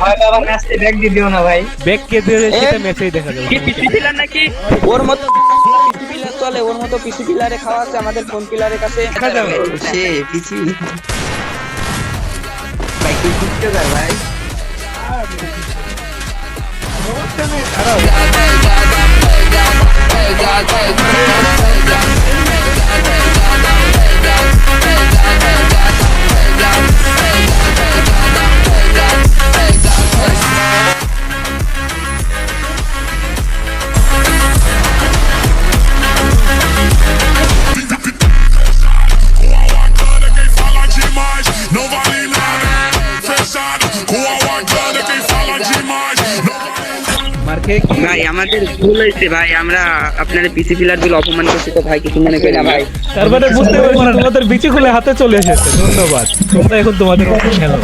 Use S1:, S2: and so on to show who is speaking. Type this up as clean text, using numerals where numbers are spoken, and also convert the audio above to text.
S1: ভাই বাবা ম্যাচে ব্যাক দিয়ে দিও না ভাই।
S2: ব্যাক কে দিয়ে সেটা ম্যাচেই দেখা যাবে।
S3: কি পিসি পিলার নাকি? ওর মতো পিসি পিলার চলে, ওর মতো পিসি পিলারে খাওয়া আছে আমাদের ফোন পিলারের কাছে।
S2: দেখা যাবে
S1: সে পিছি ভাই কি করতে যায় ভাই?
S4: Não vale nada, fechado. Com a guarda quem fala demais.
S2: মার খেয়ে কি
S3: ভাই আমাদের ভুল হয়েছে ভাই, আমরা আপনার পিসি পিলার গুলো অপমান করছি তো ভাই, কিছু মনে করি না ভাই।
S2: তারপরে বুঝতে পারছি তোমাদের বিচি খুলে হাতে চলে এসেছে। ধন্যবাদ, তোমরা এখন তোমাদের মতো খেলো।